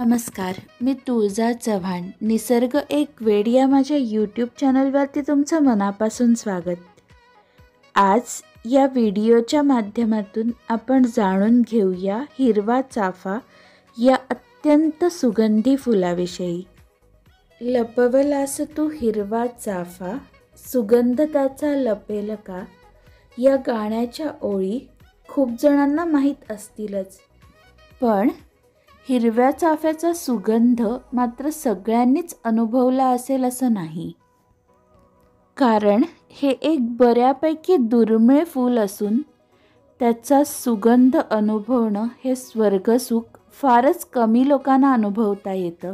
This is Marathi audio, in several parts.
नमस्कार, मी तुळजा चव्हाण. निसर्ग एक वेड या माझ्या यूट्यूब चॅनलवरती तुमचं मनापासून स्वागत. आज या व्हिडिओच्या माध्यमातून आपण जाणून घेऊया हिरवा चाफा या अत्यंत सुगंधी फुलाविषयी. लपवलास तू हिरवा चाफा, सुगंध त्याचा लपेल का, या गाण्याच्या ओळी खूप जणांना माहीत असतीलच. पण हिरव्या चाफ्याचा सुगंध मात्र सगळ्यांनीच अनुभवला असेल असं नाही. कारण हे एक बऱ्यापैकी दुर्मिळ फूल असून त्याचा सुगंध अनुभवणं हे स्वर्गसुख फारच कमी लोकांना अनुभवता येतं.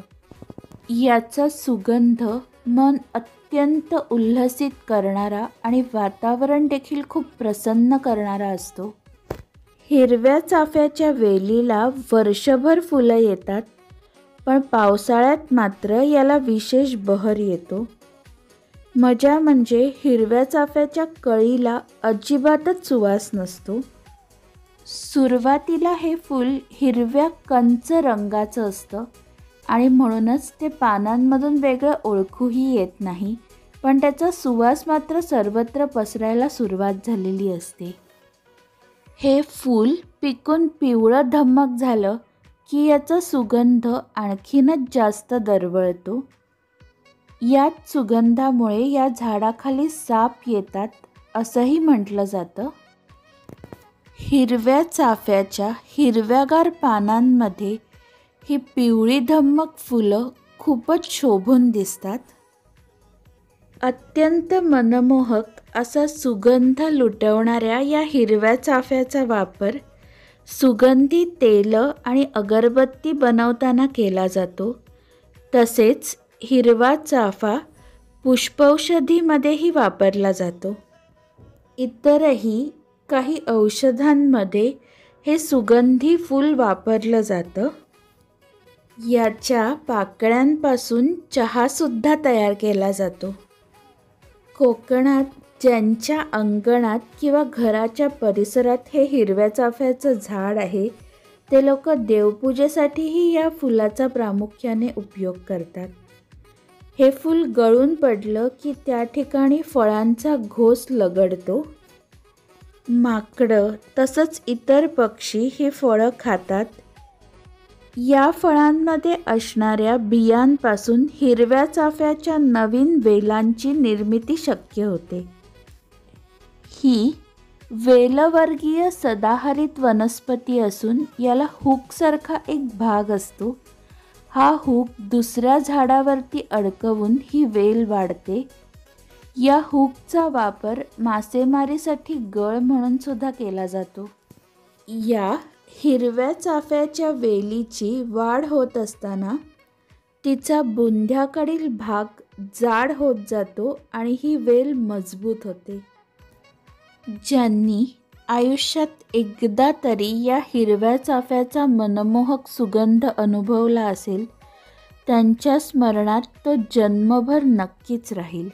याचा सुगंध मन अत्यंत उल्हसित करणारा आणि वातावरण देखील खूप प्रसन्न करणारा असतो. हिरव्या चाफ्याच्या वेलीला वर्षभर फुलं येतात, पण पावसाळ्यात मात्र याला विशेष बहर येतो. मजा म्हणजे हिरव्या चाफ्याच्या कळीला अजिबातच सुवास नसतो. सुरुवातीला हे फूल हिरव्या कंच रंगाचं असतं आणि म्हणूनच ते पानांमधून वेगळं ओळखूही येत नाही, पण त्याचा सुवास मात्र सर्वत्र पसरायला सुरुवात झालेली असते. हे फूल पिकून पिवळं धम्मक झालं की याचा सुगंध आणखीनच जास्त दरवळतो. याच सुगंधामुळे या झाडाखाली साप येतात असंही म्हटलं जातं. हिरव्या चाफ्याच्या हिरव्यागार पानांमध्ये ही पिवळी धम्मक फुलं खूपच शोभून दिसतात. अत्यंत मनमोहक असा सुगंध लुटवणाऱ्या या हिरव्या चाफ्याचा वापर सुगंधी तेलं आणि अगरबत्ती बनवताना केला जातो. तसेच हिरवा चाफा पुष्पौषधीमध्येही वापरला जातो. इतरही काही औषधांमध्ये हे सुगंधी फूल वापरलं जातं. याच्या पाकळ्यांपासून चहासुद्धा तयार केला जातो. कोकणात ज्यांच्या अंगणात किंवा घराच्या परिसरात हे हिरव्या चाफ्याचं झाड आहे, ते लोक देवपूजेसाठीही या फुलाचा प्रामुख्याने उपयोग करतात. हे फूल गळून पडलं की त्या ठिकाणी फळांचा घोस लगडतो. माकडं तसंच इतर पक्षी ही फळं खातात. या फळांमध्ये असणाऱ्या बियांपासून हिरव्या चाफ्याच्या नवीन वेलांची निर्मिती शक्य होते. ही वेलवर्गीय सदाहरित वनस्पती असून याला हुकसारखा एक भाग असतो. हा हुक दुसऱ्या झाडावरती अडकवून ही वेल वाढते. या हुकचा वापर मासेमारीसाठी गळ म्हणून सुद्धा केला जातो. या हिरव्या चाफ्याच्या वेलीची वाढ होत असताना तिचा बुंध्याकडील भाग जाड होत जातो आणि ही वेल मजबूत होते. ज्यांनी आयुष्यात एकदा तरी या हिरव्या चाफ्याचा मनमोहक सुगंध अनुभवला असेल, त्यांच्या स्मरणात तो जन्मभर नक्कीच राहील.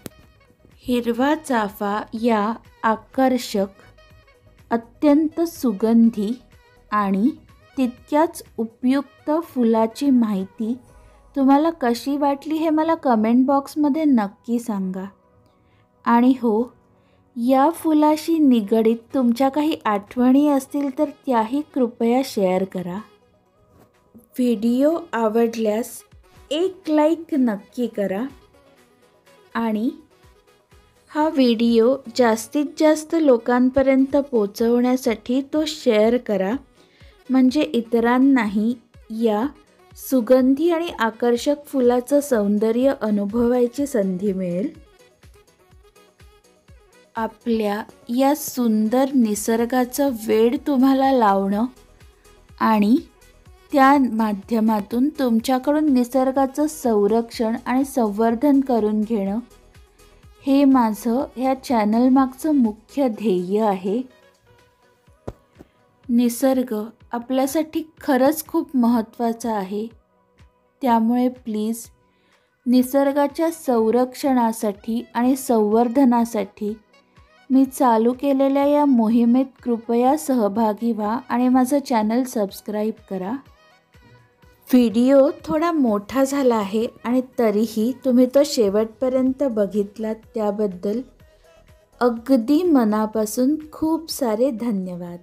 हिरवा चाफा या आकर्षक, अत्यंत सुगंधी आणि तितक्याच उपयुक्त फुलाची माहिती तुम्हाला कशी वाटली हे मला कमेंट बॉक्समध्ये नक्की सांगा. आणि हो, या फुलाशी निगडीत तुमच्या काही आठवणी असतील तर त्याही कृपया शेअर करा. व्हिडिओ आवडल्यास एक लाईक नक्की करा आणि हा व्हिडिओ जास्तीत जास्त लोकांपर्यंत पोचवण्यासाठी तो शेअर करा, म्हणजे इतरांनाही या सुगंधी आणि आकर्षक फुलाचं सौंदर्य अनुभवायची संधी मिळेल. आपल्या या सुंदर निसर्गाचं वेड तुम्हाला लावणं आणि त्या माध्यमातून तुमच्याकडून निसर्गाचं संरक्षण आणि संवर्धन करून घेणं हे माझं ह्या चॅनलमागचं मुख्य ध्येय आहे. निसर्ग आपल्यासाठी खरंच खूप महत्त्वाचा आहे. त्यामुळे प्लीज निसर्गाच्या संरक्षणासाठी आणि संवर्धनासाठी मी चालू केलेल्या या मोहिमेत कृपया सहभागी व्हा आणि माझं चॅनल सबस्क्राईब करा. व्हिडिओ थोडा मोठा झाला आहे आणि तरीही तुम्ही तो शेवटपर्यंत बघितलात त्याबद्दल अगदी मनापासून खूप सारे धन्यवाद.